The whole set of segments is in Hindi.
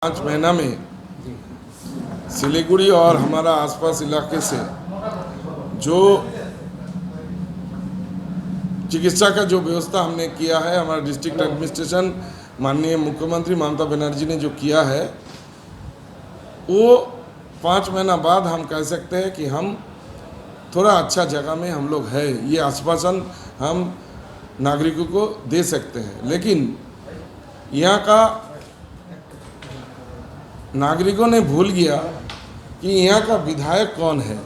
5 महीना में सिलीगुड़ी और हमारा आसपास इलाके से जो चिकित्सा का जो व्यवस्था हमने किया है, हमारा डिस्ट्रिक्ट एडमिनिस्ट्रेशन माननीय मुख्यमंत्री ममता बनर्जी ने जो किया है, वो 5 महीना बाद हम कह सकते हैं कि हम थोड़ा अच्छा जगह में हम लोग है। ये आश्वासन हम नागरिकों को दे सकते हैं। लेकिन यहाँ का नागरिकों ने भूल गया कि यहाँ का विधायक कौन है।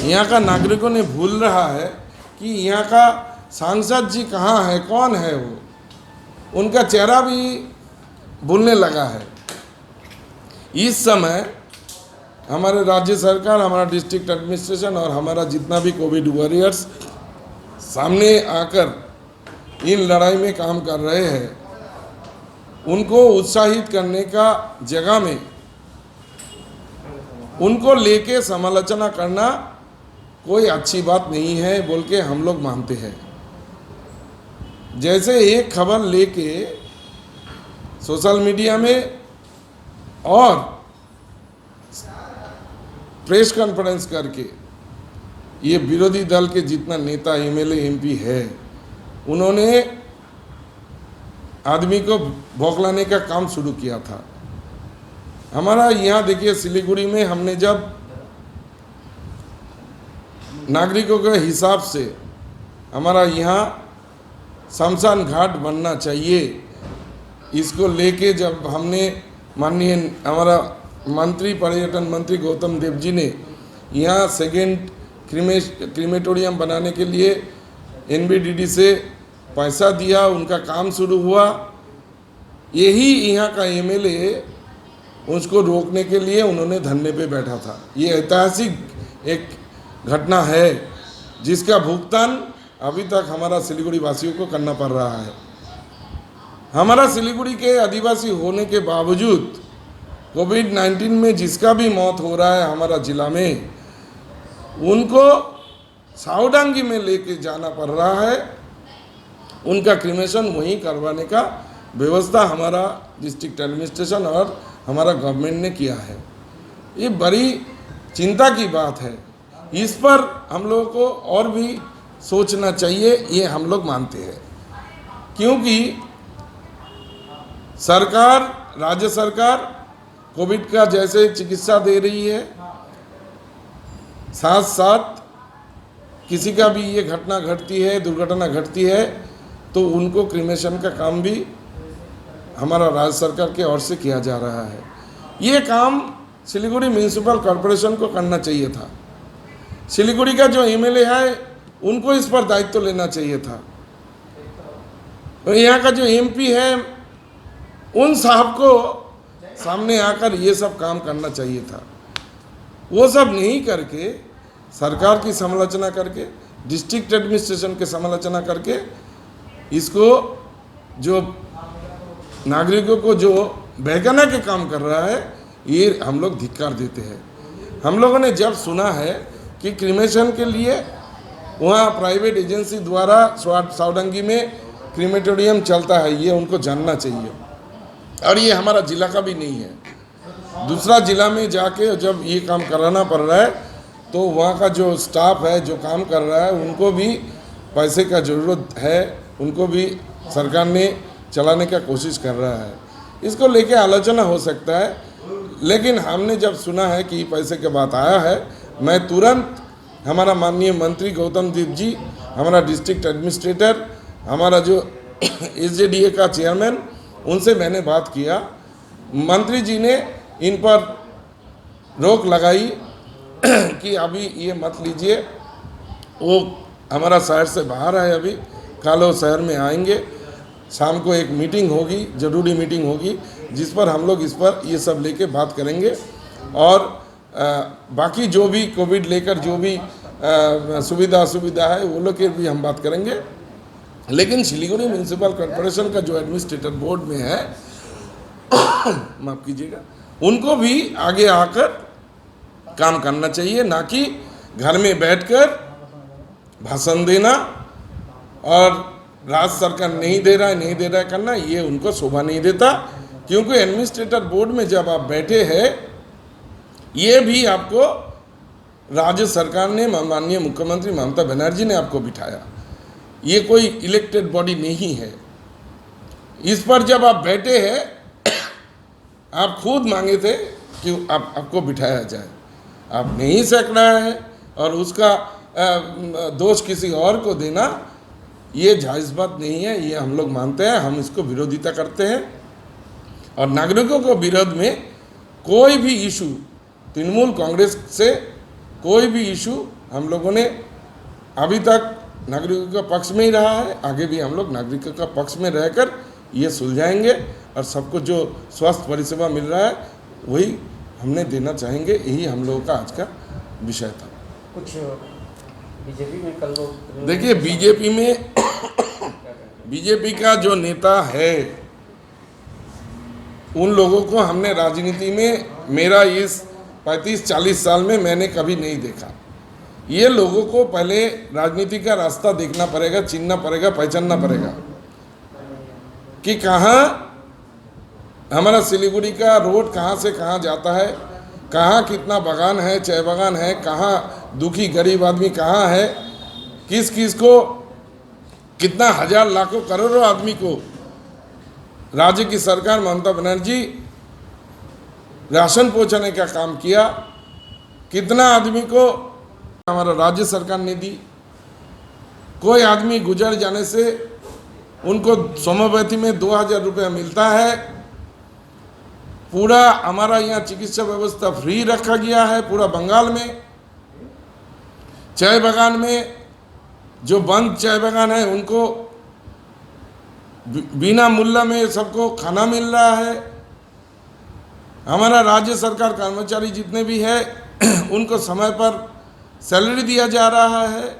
यहाँ का नागरिकों ने भूल रहा है कि यहाँ का सांसद जी कहाँ है, कौन है वो। उनका चेहरा भी भूलने लगा है। इस समय हमारे राज्य सरकार, हमारा डिस्ट्रिक्ट एडमिनिस्ट्रेशन और हमारा जितना भी कोविड वॉरियर्स सामने आकर इन लड़ाई में काम कर रहे हैं, उनको उत्साहित करने का जगह में उनको लेके समालोचना करना कोई अच्छी बात नहीं है बोल के हम लोग मानते हैं। जैसे एक खबर लेके सोशल मीडिया में और प्रेस कॉन्फ्रेंस करके ये विरोधी दल के जितना नेता, एमएलए, एमपी है, उन्होंने आदमी को बौखलाने का काम शुरू किया था। हमारा यहाँ देखिए सिलीगुड़ी में हमने जब नागरिकों के हिसाब से हमारा यहाँ शमशान घाट बनना चाहिए, इसको लेके जब हमने माननीय हमारा मंत्री, पर्यटन मंत्री गौतम देव जी ने यहाँ सेकेंड क्रीमेटोरियम बनाने के लिए एनबीडीडी से पैसा दिया, उनका काम शुरू हुआ। यही यहाँ का एमएलए उसको रोकने के लिए उन्होंने धरने पे बैठा था। ये ऐतिहासिक एक घटना है जिसका भुगतान अभी तक हमारा सिलीगुड़ी वासियों को करना पड़ रहा है। हमारा सिलीगुड़ी के आदिवासी होने के बावजूद कोविड-19 में जिसका भी मौत हो रहा है हमारा जिला में, उनको साउडांगी में लेके जाना पड़ रहा है। उनका क्रिमेशन वहीं करवाने का व्यवस्था हमारा डिस्ट्रिक्ट एडमिनिस्ट्रेशन और हमारा गवर्नमेंट ने किया है। ये बड़ी चिंता की बात है। इस पर हम लोगों को और भी सोचना चाहिए, ये हम लोग मानते हैं। क्योंकि सरकार, राज्य सरकार कोविड का जैसे चिकित्सा दे रही है, साथ साथ किसी का भी ये घटना घटती है, दुर्घटना घटती है, तो उनको क्रिमेशन का काम भी हमारा राज्य सरकार के ओर से किया जा रहा है। ये काम सिलीगुड़ी म्यूनिसिपल कॉरपोरेशन को करना चाहिए था। सिलीगुड़ी का जो एमएलए है उनको इस पर दायित्व लेना चाहिए था। और यहाँ का जो एमपी है, उन साहब को सामने आकर ये सब काम करना चाहिए था। वो सब नहीं करके सरकार की समालोचना करके, डिस्ट्रिक्ट एडमिनिस्ट्रेशन के समालोचना करके, इसको जो नागरिकों को जो बहकाने के काम कर रहा है, ये हम लोग धिक्कार देते हैं। हम लोगों ने जब सुना है कि क्रिमेशन के लिए वहाँ प्राइवेट एजेंसी द्वारा साउडंगी में क्रीमेटोरियम चलता है, ये उनको जानना चाहिए। और ये हमारा जिला का भी नहीं है। दूसरा जिला में जाके जब ये काम कराना पड़ रहा है, तो वहाँ का जो स्टाफ है, जो काम कर रहा है, उनको भी पैसे का ज़रूरत है, उनको भी सरकार ने चलाने का कोशिश कर रहा है। इसको लेके आलोचना हो सकता है, लेकिन हमने जब सुना है कि पैसे के बात आया है, मैं तुरंत हमारा माननीय मंत्री गौतम देव जी, हमारा डिस्ट्रिक्ट एडमिनिस्ट्रेटर, हमारा जो एसजेडीए का चेयरमैन, उनसे मैंने बात किया। मंत्री जी ने इन पर रोक लगाई कि अभी ये मत लीजिए। वो हमारा शहर से बाहर है, अभी कल वो शहर में आएंगे। शाम को एक मीटिंग होगी, ज़रूरी मीटिंग होगी, जिस पर हम लोग इस पर ये सब लेके बात करेंगे। और बाकी जो भी कोविड लेकर जो भी सुविधा असुविधा है, वो लोग की भी हम बात करेंगे। लेकिन सिलीगुड़ी म्यूनिसिपल कॉरपोरेशन का जो एडमिनिस्ट्रेटर बोर्ड में है, माफ़ कीजिएगा, उनको भी आगे आकर काम करना चाहिए, ना कि घर में बैठकर भाषण देना और राज्य सरकार नहीं दे रहा है करना, ये उनको शोभा नहीं देता। क्योंकि एडमिनिस्ट्रेटर बोर्ड में जब आप बैठे हैं, ये भी आपको राज्य सरकार ने, माननीय मुख्यमंत्री ममता बनर्जी ने आपको बिठाया, ये कोई इलेक्टेड बॉडी नहीं है। इस पर जब आप बैठे हैं, आप खुद मांगे थे कि आपको बिठाया जाए, आप नहीं सक रहा है और उसका दोष किसी और को देना ये जायज़ बात नहीं है, ये हम लोग मानते हैं, हम इसको विरोधिता करते हैं। और नागरिकों को विरोध में कोई भी इशू, तृणमूल कांग्रेस से कोई भी इशू हम लोगों ने अभी तक नागरिकों के पक्ष में ही रहा है, आगे भी हम लोग नागरिकों का पक्ष में रहकर ये सुलझाएंगे और सबको जो स्वास्थ्य परिसेवा मिल रहा है वही हमने देना चाहेंगे। यही हम लोगों का आज का विषय था। कुछ बीजेपी में कल लोग, देखिए बीजेपी का जो नेता है, उन लोगों को हमने राजनीति में, मेरा इस 35-40 साल में मैंने कभी नहीं देखा। ये लोगों को पहले राजनीति का रास्ता देखना पड़ेगा, चिनना पड़ेगा, पहचानना पड़ेगा कि कहाँ हमारा सिलीगुड़ी का रोड कहाँ से कहाँ जाता है, कहाँ कितना बागान है, चाय बागान है, कहाँ दुखी गरीब आदमी कहाँ है, किस किस को, कितना हजार लाखों करोड़ों आदमी को राज्य की सरकार ममता बनर्जी राशन पहुंचाने का काम किया, कितना आदमी को हमारा राज्य सरकार ने दी। कोई आदमी गुजर जाने से उनको सोमोपैथी में 2000 रुपया मिलता है। पूरा हमारा यहाँ चिकित्सा व्यवस्था फ्री रखा गया है पूरा बंगाल में। चाय बागान में जो बंद चाय बागान है उनको बिना मूल्य में सबको खाना मिल रहा है। हमारा राज्य सरकार कर्मचारी जितने भी है उनको समय पर सैलरी दिया जा रहा है।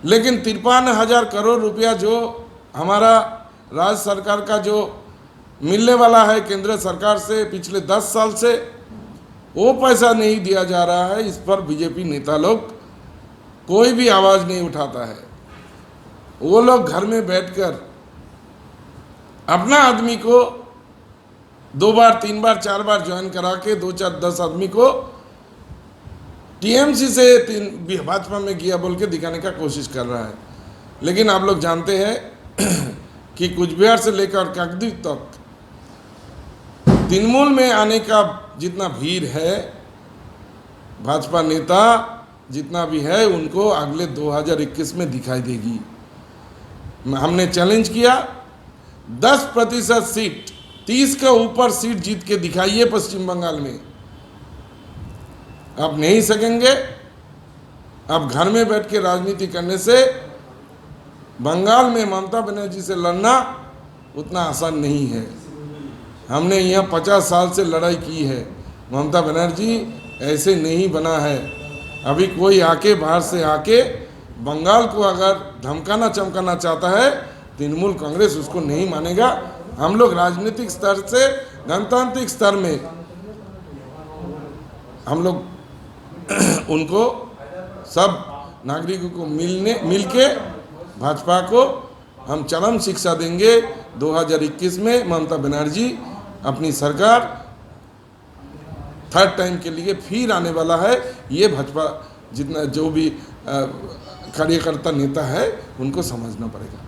लेकिन 53,000 करोड़ रुपया जो हमारा राज्य सरकार का जो मिलने वाला है केंद्र सरकार से पिछले 10 साल से, वो पैसा नहीं दिया जा रहा है। इस पर बीजेपी नेता लोग कोई भी आवाज़ नहीं उठाता है। वो लोग घर में बैठकर अपना आदमी को 2 बार 3 बार 4 बार ज्वाइन करा के 2-4-10 आदमी को टीएमसी से भाजपा में गया बोल के दिखाने का कोशिश कर रहा है। लेकिन आप लोग जानते हैं कि कुचबिहार से लेकर काकद्वीप तक तृणमूल में आने का जितना भीड़ है, भाजपा नेता जितना भी है, उनको अगले 2021 में दिखाई देगी। हमने चैलेंज किया 10% सीट, 30 के ऊपर सीट जीत के दिखाइए पश्चिम बंगाल में। आप नहीं सकेंगे। अब घर में बैठ के राजनीति करने से बंगाल में ममता बनर्जी से लड़ना उतना आसान नहीं है। हमने यहाँ 50 साल से लड़ाई की है। ममता बनर्जी ऐसे नहीं बना है। अभी कोई आके बाहर से आके बंगाल को अगर धमकाना चमकाना चाहता है, तृणमूल कांग्रेस उसको नहीं मानेगा। हम लोग राजनीतिक स्तर से गणतांत्रिक स्तर में हम लोग उनको सब नागरिकों को मिलके भाजपा को हम चरम शिक्षा देंगे। 2021 में ममता बनर्जी अपनी सरकार 3rd टाइम के लिए फिर आने वाला है। ये भाजपा जितना जो भी कार्यकर्ता नेता है उनको समझना पड़ेगा।